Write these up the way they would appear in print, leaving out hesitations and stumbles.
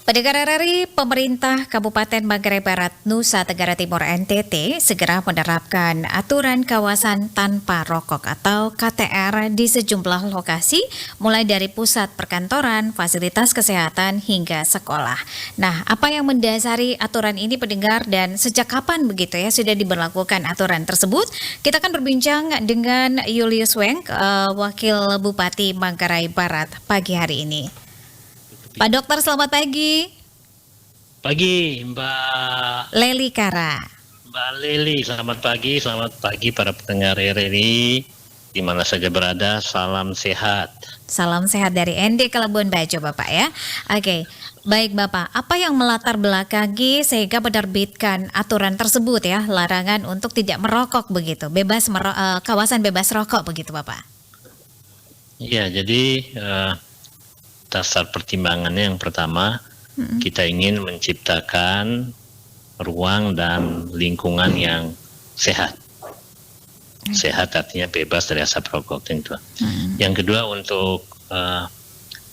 Pendengar RRI, pemerintah Kabupaten Manggarai Barat, Nusa Tenggara Timur NTT segera menerapkan aturan kawasan tanpa rokok atau KTR di sejumlah lokasi, mulai dari pusat perkantoran, fasilitas kesehatan, hingga sekolah. Nah, apa yang mendasari aturan ini pendengar dan sejak kapan begitu ya sudah diberlakukan aturan tersebut? Kita akan berbincang dengan Julius Weng, Wakil Bupati Manggarai Barat pagi hari ini. Pak Dokter, selamat pagi. Pagi, Mbak Leli Kara. Mbak Leli, selamat pagi para pendengar RRI di mana saja berada, salam sehat. Salam sehat dari ND ke Labuan Bajo, Bapak ya. Oke, baik Bapak, apa yang melatar belakangi sehingga menerbitkan aturan tersebut ya, larangan untuk tidak merokok begitu, kawasan bebas rokok begitu Bapak? Ya, jadi dasar pertimbangannya yang pertama, kita ingin menciptakan ruang dan lingkungan yang sehat. Sehat artinya bebas dari asap rokok tentu. Yang kedua untuk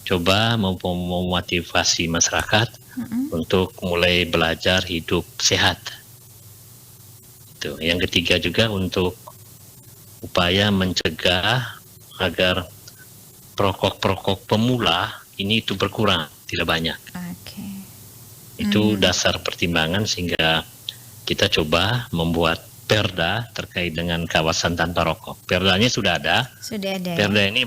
coba memotivasi masyarakat untuk mulai belajar hidup sehat. Itu. Yang ketiga juga untuk upaya mencegah agar perokok-perokok pemula ini itu berkurang, tidak banyak. Itu dasar pertimbangan sehingga kita coba membuat perda terkait dengan kawasan tanpa rokok. Perdanya sudah ada. Perda ini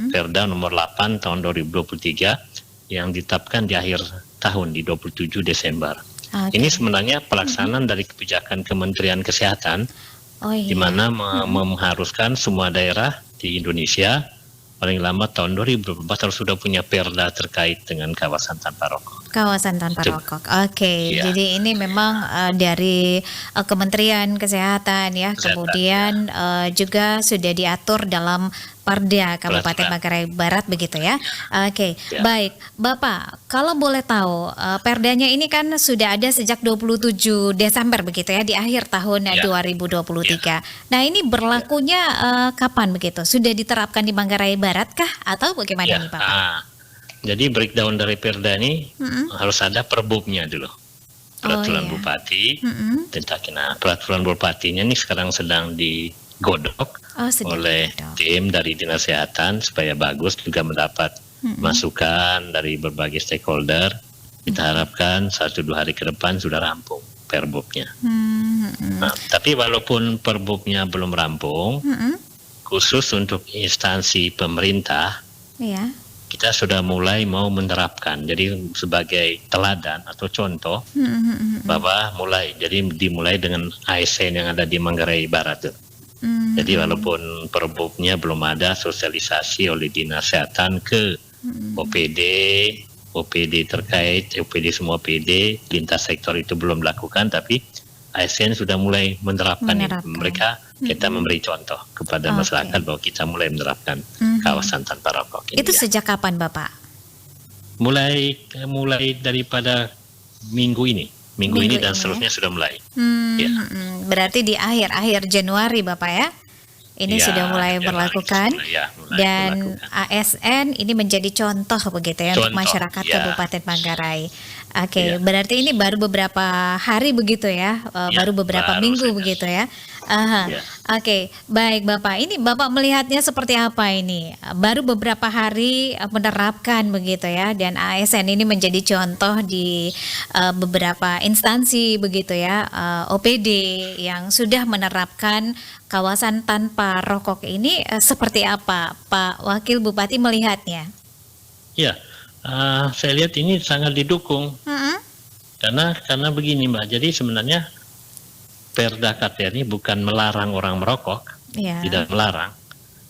Perda nomor 8 tahun 2023 yang ditetapkan di akhir tahun di 27 Desember. Ini sebenarnya pelaksanaan dari kebijakan Kementerian Kesehatan di mana mengharuskan semua daerah di Indonesia paling lama tahun 2024 harus sudah punya perda terkait dengan kawasan tanpa rokok. Kawasan tanpa rokok. Oke, jadi ini memang dari Kementerian Kesehatan ya, kemudian juga sudah diatur dalam Perda Kabupaten Manggarai Barat begitu ya. Oke, baik. Bapak, kalau boleh tahu, perdanya ini kan sudah ada sejak 27 Desember begitu ya, di akhir tahun 2023. Nah, ini berlakunya kapan begitu? Sudah diterapkan di Manggarai Barat kah atau bagaimana nih Bapak? Jadi breakdown dari perda ini harus ada perbubnya dulu. Peraturan Bupati. Nah, peraturan Bupatinya ini sekarang sedang digodok oleh tim dari Dinas Kesehatan supaya bagus, juga mendapat masukan dari berbagai stakeholder. Kita harapkan 1-2 hari ke depan sudah rampung perbubnya. Nah, tapi walaupun perbubnya belum rampung, khusus untuk instansi pemerintah, kita sudah mulai mau menerapkan. Jadi sebagai teladan atau contoh bahwa dimulai dengan ASN yang ada di Manggarai Barat. Jadi walaupun perbubnya belum ada, sosialisasi oleh Dinas Kesehatan ke OPD terkait, OPD semua OPD, lintas sektor itu belum dilakukan, tapi ASN sudah mulai menerapkan. Mereka kita memberi contoh kepada masyarakat bahwa kita mulai menerapkan kawasan tanpa rokok ini. Itu sejak kapan Bapak? Mulai daripada minggu ini dan seterusnya sudah mulai. Berarti di akhir Januari Bapak ya? Ini sudah mulai berlakukan dan ASN ini menjadi contoh begitu ya untuk masyarakat Kabupaten Manggarai. Berarti ini baru beberapa hari begitu ya, baru beberapa minggu begitu ya. Baik Bapak. Ini Bapak melihatnya seperti apa ini? Baru beberapa hari menerapkan begitu ya, dan ASN ini menjadi contoh di beberapa instansi begitu ya, OPD yang sudah menerapkan kawasan tanpa rokok ini seperti apa Pak Wakil Bupati melihatnya? Ya, saya lihat ini sangat didukung. Karena begini Mbak, jadi sebenarnya Perda KTR ini bukan melarang orang merokok, tidak melarang,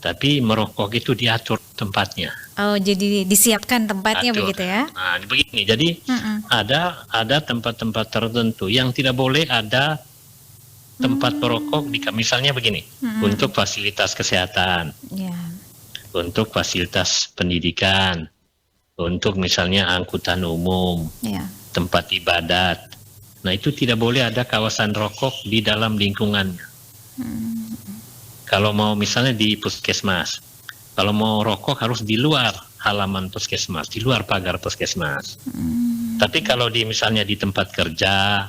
tapi merokok itu diatur tempatnya. Oh, jadi disiapkan tempatnya begitu ya? Nah, begini, jadi ada tempat-tempat tertentu yang tidak boleh ada tempat merokok, misalnya begini, untuk fasilitas kesehatan, untuk fasilitas pendidikan, untuk misalnya angkutan umum, tempat ibadat. Nah, itu tidak boleh ada kawasan rokok di dalam lingkungannya. Kalau mau misalnya di puskesmas, kalau mau rokok harus di luar halaman puskesmas, di luar pagar puskesmas. Tapi kalau misalnya di tempat kerja,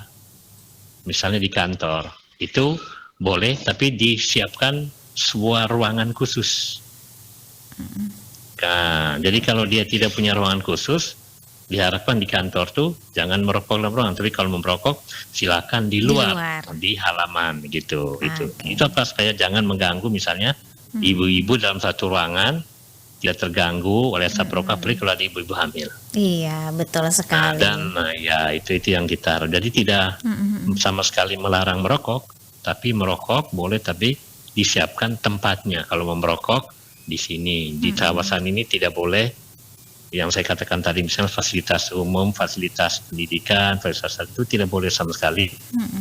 misalnya di kantor, itu boleh, tapi disiapkan sebuah ruangan khusus. Nah, jadi kalau dia tidak punya ruangan khusus, diharapkan di kantor tuh jangan merokok dalam ruangan, tapi kalau merokok silakan di luar, di halaman gitu. Itu apa, supaya jangan mengganggu misalnya ibu-ibu dalam satu ruangan, tidak terganggu oleh asap rokok, apalagi kalau ada ibu-ibu hamil. Iya, betul sekali. Dan ya itu yang kita harap. Jadi tidak sama sekali melarang merokok, tapi merokok boleh, tapi disiapkan tempatnya. Kalau mau merokok di sini, di kawasan ini tidak boleh. Yang saya katakan tadi, misalnya fasilitas umum, fasilitas pendidikan, fasilitas itu tidak boleh sama sekali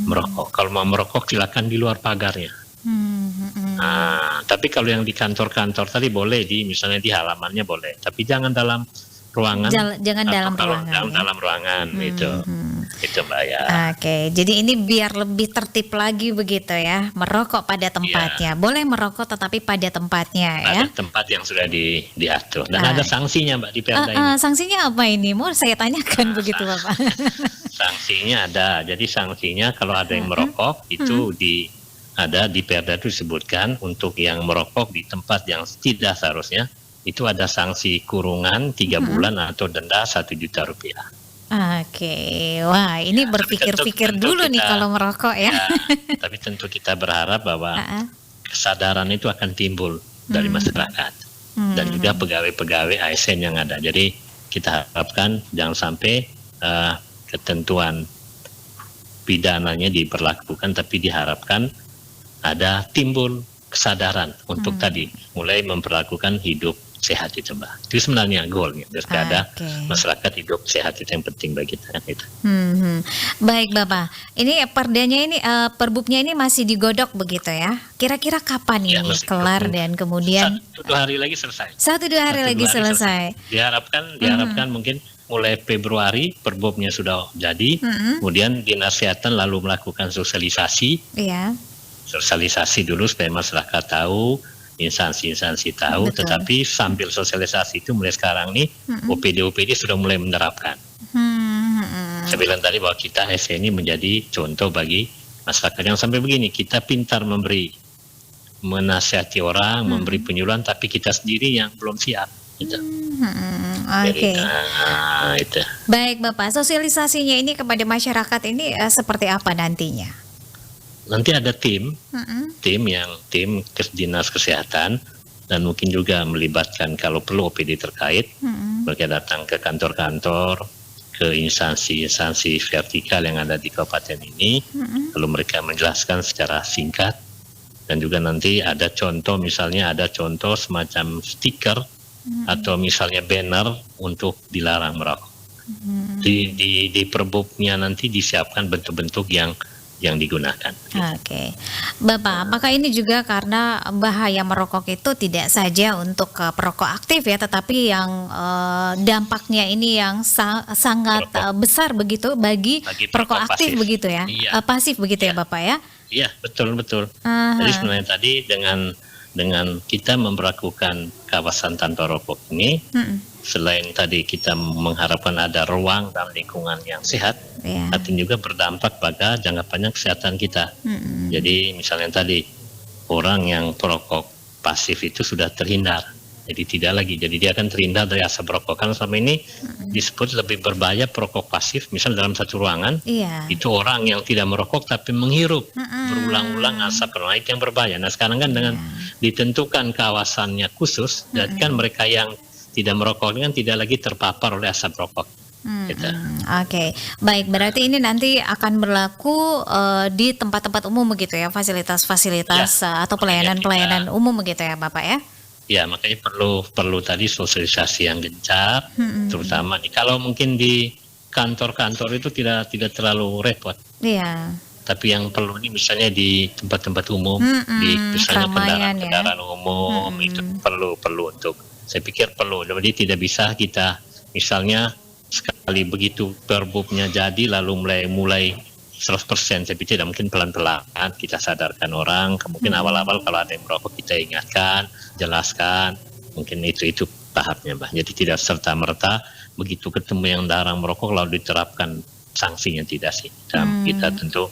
merokok. Kalau mau merokok silakan di luar pagarnya. Nah, tapi kalau yang di kantor-kantor tadi boleh, misalnya di halamannya boleh, tapi jangan dalam ruangan. Jangan dalam ruangan. Dalam ruangan itu Mbak ya. Oke, jadi ini biar lebih tertib lagi begitu ya, merokok pada tempatnya. Boleh merokok tetapi pada tempatnya ya. Ada tempat yang sudah diatur dan ada sanksinya Mbak di Perda ini. Sanksinya apa ini? Mau saya tanyakan begitu Bapak. Sanksinya ada. Jadi sanksinya kalau ada yang merokok itu ada di Perda itu disebutkan, untuk yang merokok di tempat yang tidak seharusnya itu ada sanksi kurungan 3 bulan atau denda 1 juta rupiah. Oke, wah ini berpikir-pikir dulu nih kalau merokok ya. Tapi tentu kita berharap bahwa kesadaran itu akan timbul dari masyarakat dan juga pegawai-pegawai ASN yang ada. Jadi kita harapkan jangan sampai ketentuan pidananya diberlakukan, tapi diharapkan ada timbul kesadaran untuk tadi mulai memperlakukan hidup sehat itu Mbak. Itu sebenarnya goalnya. Terus ada masyarakat hidup sehat, itu yang penting bagi kita. Gitu. Baik Bapak, ini perdanya ini perbubnya ini masih digodok begitu ya? Kira-kira kapan ini kelar dan kemudian 1-2 hari lagi selesai. 1-2 hari lagi selesai. Diharapkan mungkin mulai Februari perbubnya sudah jadi, kemudian Dinas Kesehatan lalu melakukan sosialisasi. Iya. Sosialisasi dulu supaya masyarakat tahu, instansi-instansi tahu. Betul. Tetapi sambil sosialisasi itu mulai sekarang nih OPD sudah mulai menerapkan. Saya bilang tadi bahwa kita SC ini menjadi contoh bagi masyarakat yang sampai begini, kita pintar menasihati orang, memberi penyuluhan, tapi kita sendiri yang belum siap. Gitu. Oke. Itu. Baik Bapak, sosialisasinya ini kepada masyarakat ini seperti apa nantinya? Nanti ada tim Dinas Kesehatan, dan mungkin juga melibatkan kalau perlu OPD terkait. Mereka datang ke kantor-kantor, ke instansi-instansi vertikal yang ada di kabupaten ini, lalu mereka menjelaskan secara singkat, dan juga nanti ada contoh, misalnya ada contoh semacam stiker atau misalnya banner untuk dilarang merokok. Di perbubnya nanti disiapkan bentuk-bentuk yang digunakan. Oke, Bapak, apakah ini juga karena bahaya merokok itu tidak saja untuk perokok aktif ya, tetapi yang dampaknya ini yang sangat besar begitu bagi perokok aktif begitu ya, pasif begitu ya Bapak ya? Iya, betul. Jadi sebenarnya tadi dengan kita memperlakukan kawasan tanpa rokok ini, selain tadi kita mengharapkan ada ruang dan lingkungan yang sehat, artinya juga berdampak pada jangka panjang kesehatan kita. Jadi misalnya tadi orang yang perokok pasif itu sudah terhindar, jadi tidak lagi, jadi dia akan terhindar dari asap rokok. Karena selama ini disebut lebih berbahaya perokok pasif, misalnya dalam satu ruangan itu orang yang tidak merokok tapi menghirup berulang-ulang asap rokok, itu yang berbahaya. Nah sekarang kan dengan ditentukan kawasannya khusus, jadi kan mereka yang tidak merokok kan tidak lagi terpapar oleh asap rokok. Gitu. Oke, baik, berarti ini nanti akan berlaku di tempat-tempat umum begitu ya, fasilitas-fasilitas atau pelayanan-pelayanan umum begitu ya Bapak ya? Ya, makanya perlu tadi sosialisasi yang gencar, terutama kalau mungkin di kantor-kantor itu tidak terlalu repot. Iya. Tapi yang perlu ini misalnya di tempat-tempat umum, di misalnya kendaraan umum, itu perlu untuk. Saya pikir perlu, jadi tidak bisa kita misalnya sekali begitu perbubnya jadi lalu mulai 100%, saya pikir tidak mungkin, pelan-pelan kita sadarkan orang, mungkin awal-awal kalau ada yang merokok kita ingatkan, jelaskan, mungkin itu tahapnya Mbak. Jadi tidak serta-merta begitu ketemu yang larang merokok lalu diterapkan sanksinya, tidak sih. Dan kita tentu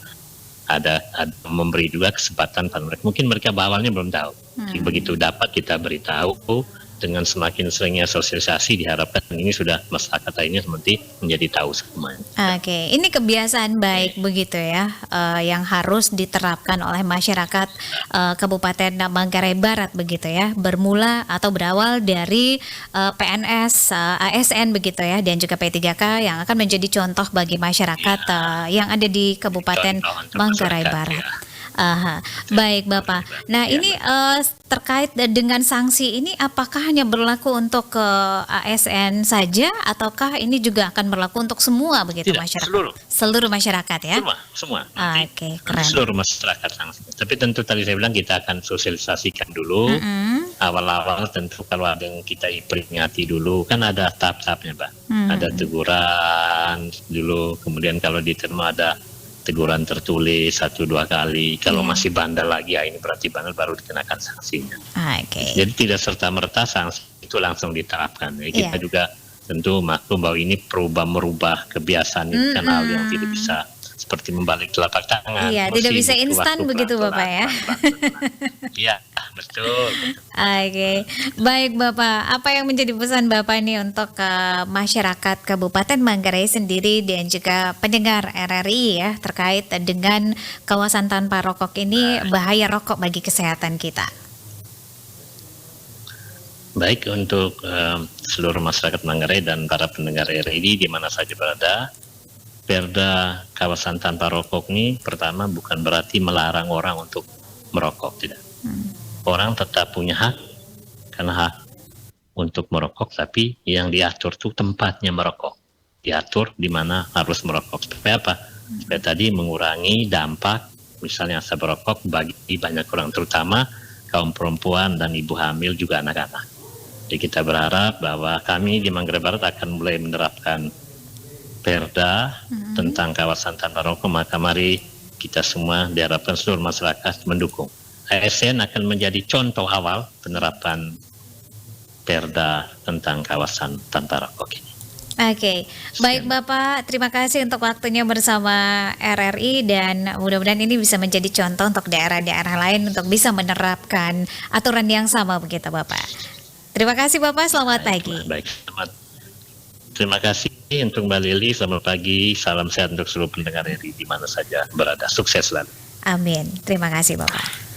ada memberi juga kesempatan pada mereka. Mungkin mereka awalnya belum tahu. Jadi begitu dapat kita beritahu, dengan semakin seringnya sosialisasi diharapkan ini sudah masyarakat lainnya seperti menjadi tahu semuanya. Oke, ini kebiasaan baik begitu ya, yang harus diterapkan oleh masyarakat Kabupaten Manggarai Barat begitu ya, bermula atau berawal dari PNS, ASN begitu ya, dan juga P3K yang akan menjadi contoh bagi masyarakat yang ada di Kabupaten Manggarai Barat. Aha, baik Bapak. Nah ini terkait dengan sanksi ini, apakah hanya berlaku untuk ASN saja, ataukah ini juga akan berlaku untuk semua begitu Tidak, masyarakat? seluruh Masyarakat ya? Semua. Oke, keren. Seluruh masyarakat sanksi. Tapi tentu tadi saya bilang kita akan sosialisasikan dulu. Awal-awal tentu kalau ada yang kita peringati dulu, kan ada tahap-tahapnya, Pak. Ada teguran dulu, kemudian kalau diterima ada teguran tertulis 1-2 kali. Kalau masih bandel lagi, ya ini berarti bandel, baru dikenakan sanksinya. Oke. Jadi tidak serta-merta sanksi itu langsung diterapkan. Jadi kita juga tentu maklum bahwa ini merubah kebiasaan, ini kan hal yang tidak bisa seperti membalik telapak tangan. Iya, tidak bisa instan begitu Bapak ya. Iya, betul. Oke, baik Bapak. Apa yang menjadi pesan Bapak nih untuk masyarakat Kabupaten Manggarai sendiri dan juga pendengar RRI ya, terkait dengan kawasan tanpa rokok ini, bahaya rokok bagi kesehatan kita? Baik, untuk seluruh masyarakat Manggarai dan para pendengar RRI di mana saja berada, Perda kawasan tanpa rokok ini pertama bukan berarti melarang orang untuk merokok, tidak. Orang tetap punya hak, karena hak untuk merokok, tapi yang diatur itu tempatnya merokok. Diatur di mana harus merokok. Supaya apa? Supaya tadi mengurangi dampak misalnya asap rokok bagi banyak orang, terutama kaum perempuan dan ibu hamil juga anak-anak. Jadi kita berharap bahwa kami di Manggarai Barat akan mulai menerapkan Perda tentang kawasan tanpa rokok, maka mari kita semua diharapkan seluruh masyarakat mendukung. ASN akan menjadi contoh awal penerapan Perda tentang kawasan tanpa rokok ini. Oke, baik Bapak, terima kasih untuk waktunya bersama RRI, dan mudah-mudahan ini bisa menjadi contoh untuk daerah-daerah lain untuk bisa menerapkan aturan yang sama begitu Bapak. Terima kasih Bapak, selamat pagi. Baik, terima kasih untuk Mbak Lili, selamat pagi, salam sehat untuk seluruh pendengar RRI di mana saja berada, sukses selalu. Amin, terima kasih Bapak.